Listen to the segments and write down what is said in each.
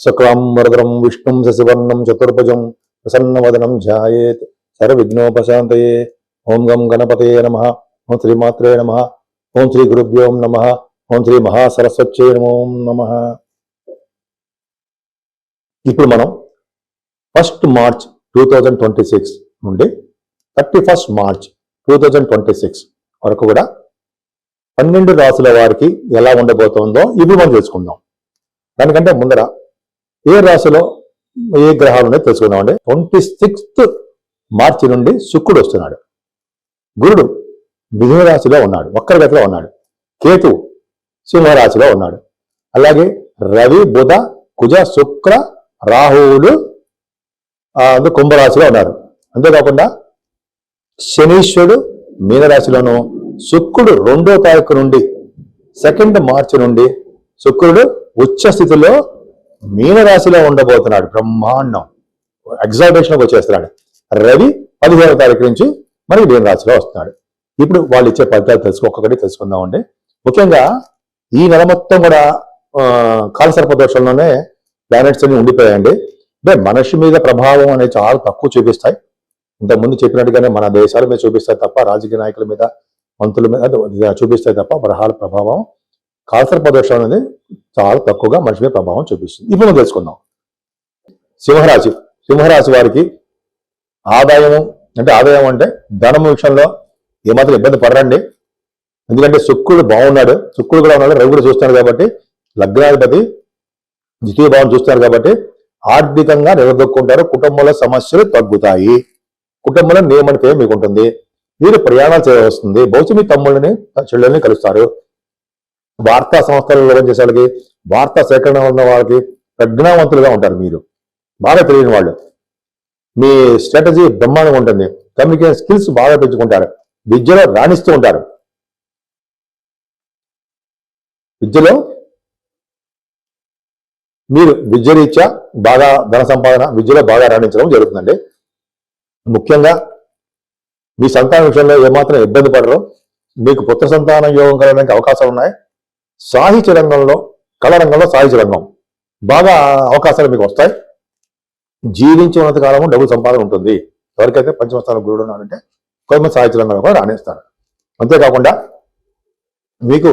శుక్లాంబరధరం విష్ణుం శశివర్ణం చతుర్భుజం ప్రసన్నవదనం ధ్యాయేత్ సర్వవిఘ్నోపశాంతయే. ఓం గం గణపతయే నమః. ఓం శ్రీమాత్రే నమః. ఓం శ్రీ గురుభ్యో నమః. ఓం శ్రీ మహాసరస్వత్యై నమో నమః. ఇప్పుడు మనం 1 మార్చ్ 2026 నుండి 31 మార్చ్ 2026 వరకు కూడా 12 రాసుల వారికి ఎలా ఉండబోతుందో ఇప్పుడు మనం తెలుసుకుందాం. దానికంటే ముందర ఏ రాశిలో ఏ గ్రహాలు ఉన్నాయో తెలుసుకుందామండి. 26 మార్చి నుండి శుక్రుడు వస్తున్నాడు. గురుడు మిథున రాశిలో ఉన్నాడు, వక్రగతిలో ఉన్నాడు. కేతు సింహరాశిలో ఉన్నాడు. అలాగే రవి, బుధ, కుజ, శుక్ర, రాహువులు కుంభరాశిలో ఉన్నారు. అంతేకాకుండా శనీశ్వరుడు మీనరాశిలోను, శుక్రుడు 2వ తారీఖు నుండి 2 మార్చి నుండి శుక్రుడు ఉచ్చ స్థితిలో మీనరాశిలో ఉండబోతున్నాడు. బ్రహ్మాండం, ఎగ్జాల్టేషన్కి వచ్చేస్తున్నాడు. రవి 15వ తారీఖు నుంచి మనకి మీనరాశిలో వస్తున్నాడు. ఇప్పుడు వాళ్ళు ఇచ్చే ఫలితాలు ఒక్కొక్కటి తెలుసుకుందామండి. ముఖ్యంగా ఈ నెల మొత్తం కూడా కాలసర్ప దోషంలోనే ప్లానెట్స్ అన్ని ఉండిపోయాయండి. అంటే మనిషి మీద ప్రభావం అనేది చాలా తక్కువ చూపిస్తాయి. ఇంతకుముందు చెప్పినట్టుగానే మన దేశాల మీద చూపిస్తాయి తప్ప, రాజకీయ నాయకుల మీద, మంత్రుల మీద చూపిస్తాయి తప్ప గ్రహాల ప్రభావం కాలసర్ప దోషం అనేది చాలా తక్కువగా మనిషి మీద ప్రభావం చూపిస్తుంది. ఇప్పుడు మనం తెలుసుకుందాం. సింహరాశి వారికి ఆదాయం అంటే ధనం విషయంలో ఏమాత్రం ఇబ్బంది పడరండి. ఎందుకంటే శుక్రుడు బాగున్నాడు, శుక్రుడు కూడా ఉన్నాడు, రవి కూడా చూస్తున్నాడు కాబట్టి, లగ్నాధిపతి ద్వితీయ భావం చూస్తున్నారు కాబట్టి ఆర్థికంగా నిలదొక్కుంటారు. కుటుంబంలో సమస్యలు తగ్గుతాయి. కుటుంబంలో నియమనితే మీకు ఉంటుంది. మీరు ప్రయాణాలు చేయవస్తుంది. బహుశా మీ తమ్ముళ్ళని చెల్లెల్ని కలుస్తారు. వార్తా సంస్థలలో చేసే వాళ్ళకి, వార్తా సేకరణ ఉన్న వాళ్ళకి ప్రజ్ఞావంతులుగా ఉంటారు. మీరు బాగా తెలియని వాళ్ళు. మీ స్ట్రాటజీ బ్రహ్మాండంగా ఉంటుంది. కమ్యూనికేషన్ స్కిల్స్ బాగా పెంచుకుంటారు. విద్యలో రాణిస్తూ ఉంటారు. విద్యలో మీరు విద్యరీత్యా బాగా ధన సంపాదన, విద్యలో బాగా రాణించడం జరుగుతుందండి. ముఖ్యంగా మీ సంతాన విషయంలో ఏమాత్రం ఇబ్బంది పడరు. మీకు పుత్ర సంతాన యోగం కలగడానికి అవకాశాలు ఉన్నాయి. సాహిత్య రంగంలో, కళ రంగంలో, సాహిత్య రంగం బాగా అవకాశాలు మీకు వస్తాయి. జీవించి ఉన్నంత కాలము డబ్బు సంపాదన ఉంటుంది. ఎవరికైతే పంచమస్థానం గురుడు ఉన్నారంటే కొంతమంది సాహిత్య రంగంలో కూడా రాణిస్తారు. అంతేకాకుండా మీకు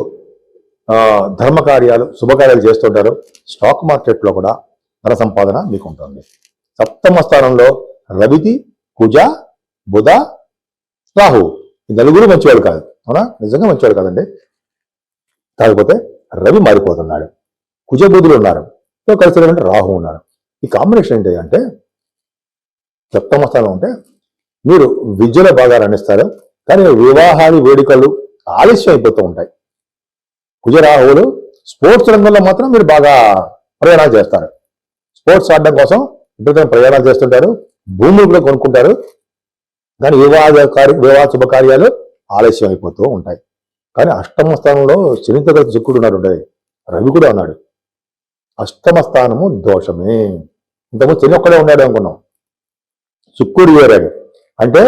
ధర్మ కార్యాలు, శుభకార్యాలు చేస్తుంటారు. స్టాక్ మార్కెట్లో కూడా ధన సంపాదన మీకు ఉంటుంది. 7వ స్థానంలో రవిది, కుజ, బుధ, రాహు, ఈ నలుగురు మంచివాడు కాదు. అవునా? నిజంగా మంచివాడు కాదండి. కాకపోతే రవి మారిపోతున్నాడు. కుజ, బుధులు ఉన్నారు, కలిసి రాహు ఉన్నారు. ఈ కాంబినేషన్ ఏంటి అంటే 7వ స్థానం ఉంటే మీరు విద్యలో బాగా రాణిస్తారు. కానీ వివాహాలు, వేడుకలు ఆలస్యం అయిపోతూ ఉంటాయి. కుజరాహువులు స్పోర్ట్స్ రంగంలో మాత్రం మీరు బాగా ప్రయాణాలు చేస్తారు. స్పోర్ట్స్ ఆడడం కోసం ఇద్దరు ప్రయాణాలు చేస్తుంటారు. భూములు కూడా కొనుక్కుంటారు. కానీ వివాహ శుభకార్యాలు ఆలస్యం అయిపోతూ ఉంటాయి. కానీ 8వ స్థానంలో శనితో కలిసి శుక్రుడు ఉన్నాడు, రవి కూడా ఉన్నాడు. 8వ స్థానము దోషమే. ఇంతకుముందు శని ఒక్కడే ఉన్నాడు అనుకున్నాం, శుక్రుడు ఏరాడు. అంటే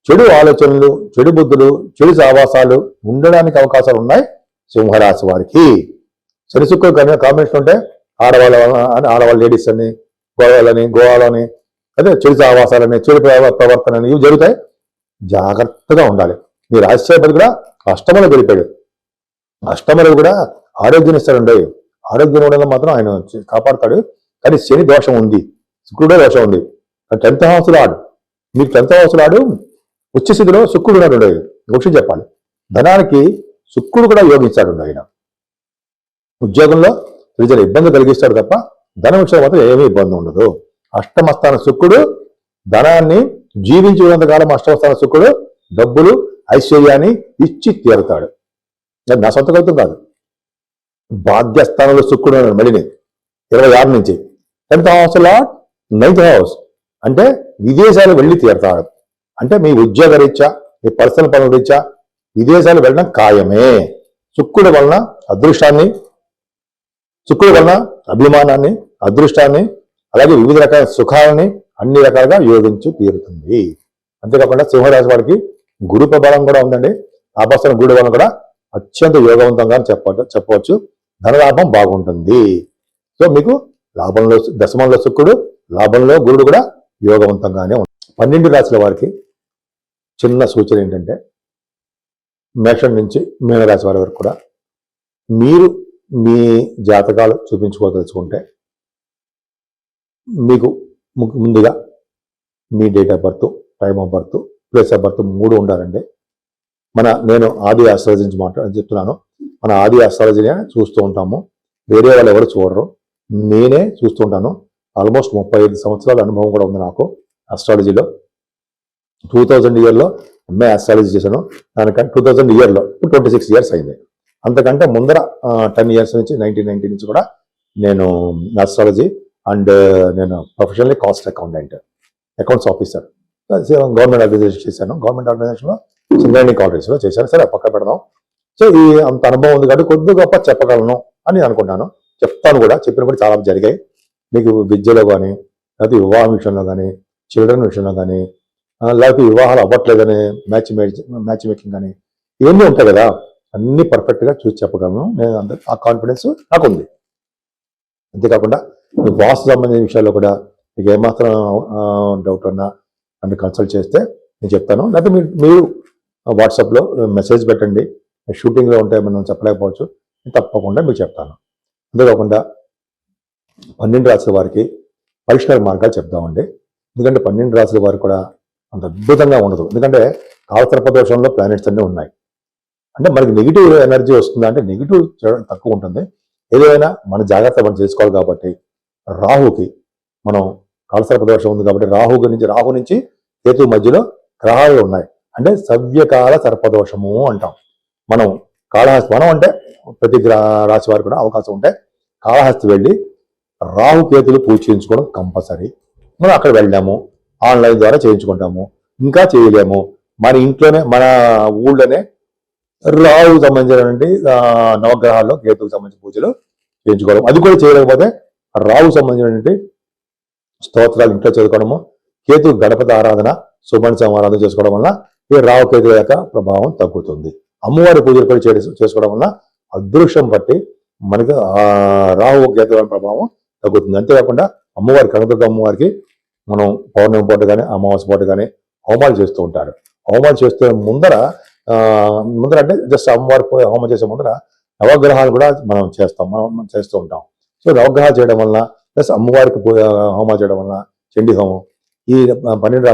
చెడు ఆలోచనలు, చెడు బుద్ధులు, చెడు సావాసాలు ఉండడానికి అవకాశాలు ఉన్నాయి సింహరాశి వారికి. శని శుక్రుడు కాంబినేషన్ ఉంటే ఆడవాళ్ళ లేడీస్ అని, గోవాలని అదే చెడు సావాసాలని, చెడు ప్రవర్తనని ఇవి జరుగుతాయి. జాగ్రత్తగా ఉండాలి. మీ రాశిపతి కూడా అష్టమలో గడిపాడు. అష్టమలో కూడా ఆరోగ్యం ఇస్తాడండి. ఆరోగ్యం ఉండడం మాత్రం ఆయన కాపాడతాడు. కానీ శని దోషం ఉంది, శుక్రుడే దోషం ఉంది. 10th హౌస్ లాడు, మీకు 10th హౌస్ లాడు ఉచ్చ స్థితిలో శుక్రుడు ఉన్నాడు. విషయం చెప్పాలి, ధనానికి శుక్రుడు కూడా యోగిస్తాడు. ఆయన ఉద్యోగంలో ప్రజలు ఇబ్బంది కలిగిస్తాడు తప్ప ధన విషయంలో మాత్రం ఏమీ ఇబ్బంది ఉండదు. 8వ స్థాన శుక్రుడు ధనాన్ని, జీవించి ఉన్నంతకాలం 8వ స్థాన శుక్రుడు డబ్బులు, ఐశ్వర్యాన్ని ఇచ్చి తీరుతాడు. నా సొంత కలుతం కాదు. భాగ్యస్థానంలో శుక్రుడు ఉన్నాడు మళ్ళీ 26 నుంచి. 10th house lord 9th house అంటే విదేశాలు వెళ్ళి తీరుతాడు. అంటే మీ ఉద్యోగ రీత్యా, మీ పర్సనల్ పనుల రీత్యా విదేశాలు వెళ్ళడం ఖాయమే. శుక్రుడు వలన అదృష్టాన్ని, శుక్రుడు వలన అభిమానాన్ని, అదృష్టాన్ని, అలాగే వివిధ రకాల సుఖాలని అన్ని రకాలుగా యోగించి తీరుతుంది. అంతేకాకుండా సింహరాశి వారికి గురు ప్రభావం కూడా ఉందండి. ఆపస్థాన గురు బలం కూడా అత్యంత యోగవంతంగా చెప్పవచ్చు. ధనలాభం బాగుంటుంది. సో మీకు లాభంలో దశమంలో శుక్రుడు, లాభంలో గురుడు కూడా యోగవంతంగానే ఉంది. 12 రాశుల వారికి చిన్న సూచన ఏంటంటే మేషం నుంచి మీనరాశి వారి వరకు కూడా మీరు మీ జాతకాలు చూపించుకోదలుచుకుంటే మీకు ముందుగా మీ date of birth, time of birth, place of birth 3 ఉండాలండి. నేను ఆది ఆస్ట్రాలజీ నుంచి చెప్తున్నాను. మన ఆది ఆస్ట్రాలజీనే చూస్తూ ఉంటాము, వేరే వాళ్ళు ఎవరు చూడరు, నేనే చూస్తూ ఉంటాను. ఆల్మోస్ట్ 35 సంవత్సరాల అనుభవం కూడా ఉంది నాకు ఆస్ట్రాలజీలో. 2000 ఇయర్లో ఎంఏ ఆస్ట్రాలజీ చేశాను. దానికంటే 2000 ఇయర్లో 26 ఇయర్స్ అయింది. అంతకంటే ముందర 10 ఇయర్స్ నుంచి 1990 నుంచి కూడా నేను ఆస్ట్రాలజీ అండ్ నేను professionally cost accounts officer government organisation చేశాను. గవర్నమెంట్ ఆర్గనైజేషన్లో సింగరేణి కాలేజ్లో చేశాను. సరే పక్క పెడదాం. సో ఈ అంత అనుభవం ఉంది కాబట్టి కొద్ది గొప్ప చెప్పగలను అని అనుకుంటాను. చెప్తాను కూడా, చెప్పిన కూడా చాలా జరిగాయి. మీకు విద్యలో కానీ, లేకపోతే వివాహం విషయంలో కానీ, చిల్డ్రన్ విషయంలో కానీ, లేకపోతే వివాహాలు అవ్వట్లేదని మ్యాచ్ మేకింగ్ కానీ, ఇవన్నీ ఉంటాయి కదా, అన్ని పర్ఫెక్ట్గా చూసి చెప్పగలను. నేను ఆ కాన్ఫిడెన్స్ నాకు ఉంది. అంతేకాకుండా మీ వాస్తు సంబంధించిన విషయాల్లో కూడా మీకు ఏమాత్రం డౌట్ ఉన్నా నన్ను కన్సల్ట్ చేస్తే నేను చెప్తాను. లేకపోతే మీరు వాట్సాప్లో మెసేజ్ పెట్టండి. షూటింగ్లో ఉంటే మనం చెప్పలేకపోవచ్చు, తప్పకుండా మీకు చెప్తాను. అంతేకాకుండా 12 రాశుల వారికి పరిష్కార మార్గాలు చెప్దామండి. ఎందుకంటే 12 రాశుల వారు కూడా అంత అద్భుతంగా ఉండదు. ఎందుకంటే కాలసర్పదోషంలో ప్లానెట్స్ అన్నీ ఉన్నాయి. అంటే మనకి నెగిటివ్ ఎనర్జీ వస్తుందా అంటే నెగిటివ్ తక్కువ ఉంటుంది. ఏదైనా మన జాగ్రత్త మనం చేసుకోవాలి. కాబట్టి రాహుకి మనం కాలసర్పదోషం ఉంది కాబట్టి రాహు నుంచి కేతు మధ్యలో గ్రహాలు ఉన్నాయి. అంటే సవ్యకాల సర్పదోషము అంటాం. మనం అంటే ప్రతి రాశి వారికి కూడా అవకాశం ఉంటే కాళహస్తి వెళ్ళి రాహు కేతులు పూజ చేయించుకోవడం కంపల్సరీ. మనం అక్కడ వెళ్ళాము, ఆన్లైన్ ద్వారా చేయించుకుంటాము. ఇంకా చేయలేము, మన ఇంట్లోనే మన ఊళ్ళోనే రాహుకు సంబంధించినటువంటి నవగ్రహాల్లో కేతుకు సంబంధించిన పూజలు చేయించుకోవడం. అది కూడా చేయలేకపోతే రాహుకు సంబంధించినటువంటి స్తోత్రాలు ఇంట్లో చదువుకోవడము, కేతు గణపతి ఆరాధన, సుబ్రహ్మణ్య ఆరాధన చేసుకోవడం వల్ల ఈ రాహు కేతు యొక్క ప్రభావం తగ్గుతుంది. అమ్మవారి పూజలు కూడా చేసుకోవడం వల్ల అదృష్టం బట్టి మనకు రాహు కేతు ప్రభావం తగ్గుతుంది. అంతేకాకుండా అమ్మవారి కనకదుర్గ అమ్మవారికి మనం పౌర్ణమి పూట కానీ అమావాస్య పూట కానీ హోమాలు చేస్తూ ఉంటారు. హోమాలు చేస్తే ముందర అంటే జస్ట్ అమ్మవారి హోమం చేసే ముందర నవగ్రహాలు కూడా మనం చేస్తూ ఉంటాం. సో నవగ్రహాలు చేయడం వల్ల ప్లస్ అమ్మవారికి హోమాలు చేయడం వల్ల చండీ హోమం ఈ 12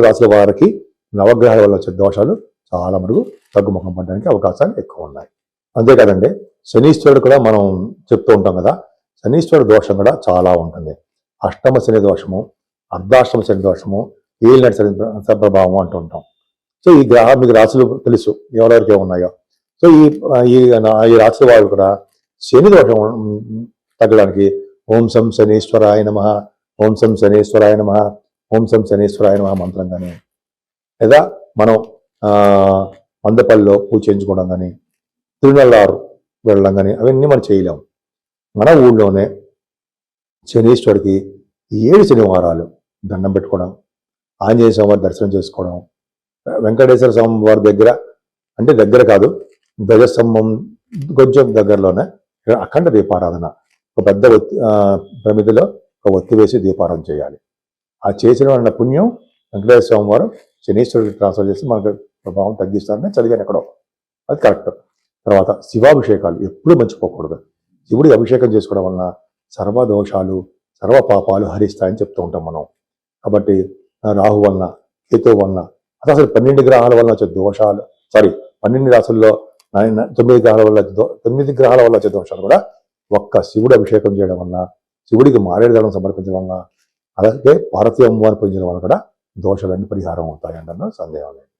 రాశుల వారికి నవగ్రహాల వల్ల వచ్చే దోషాలు చాలా మటుకు తగ్గుముఖం పడడానికి అవకాశాలు ఎక్కువ ఉన్నాయి. అంతేకాదండి, శనీశ్వరుడు కూడా మనం చెప్తూ ఉంటాం కదా, శనీశ్వరుడు దోషం కూడా చాలా ఉంటుంది. అష్టమ శని దోషము, అర్ధాష్టమ శని దోషము, ఏలినాటి శని ప్రభావం అంటూ ఉంటాం. సో ఈ మీకు రాశులు తెలుసు ఎవరెవరికి ఏమున్నాయో. సో ఈ రాశుల వారు కూడా శని దోషం తగ్గడానికి ఓం శం శనీశ్వరాయ నమః, ఓం శం శనీశ్వరాయ నమః, ఓం శం శనీశ్వరాయ నమః మంత్రం కానీ, లేదా మనం మందపల్లిలో పూజ చేయించుకోవడం కానీ, తిరునల్లారు వెళ్ళడం కానీ అవన్నీ మనం చేయలేము. మన ఊళ్ళోనే శనీశ్వరుడికి 7 శనివారాలు దండం పెట్టుకోవడం, ఆంజనేయ స్వామి వారి దర్శనం చేసుకోవడం, వెంకటేశ్వర స్వామి వారి దగ్గర అంటే దగ్గర కాదు, ధ్వజస్తంభం కొంచెం దగ్గరలోనే అఖండ దీపారాధన, ఒక పెద్ద ప్రమిదిలో ఒక ఒత్తి వేసి దీపారాధన చేయాలి. ఆ చేసిన పుణ్యం వెంకటేశ్వర స్వామి వారు శనీశ్వరుడికి ట్రాన్స్ఫర్ చేసి మనకు ప్రభావం తగ్గిస్తారని చదివాను ఎక్కడో, అది కరెక్ట్. తర్వాత శివాభిషేకాలు ఎప్పుడూ మర్చిపోకూడదు. శివుడికి అభిషేకం చేసుకోవడం వలన సర్వదోషాలు సర్వ పాపాలు హరిస్తాయని చెప్తూ ఉంటాం మనం. కాబట్టి రాహు వలన, కేతు వలన, అసలు 12 గ్రహాల వలన వచ్చే దోషాలు 12 రాశుల్లో 9 గ్రహాల వల్ల వచ్చే దోషాలు కూడా ఒక్క శివుడు అభిషేకం చేయడం వలన, శివుడికి మారేడుదళం సమర్పించడం వలన, అలాగే పార్వతీ అమ్మవారిని పూజించడం వల్ల కూడా దోషాలన్నీ పరిహారం అవుతాయి అంటే సందేహం లేదు.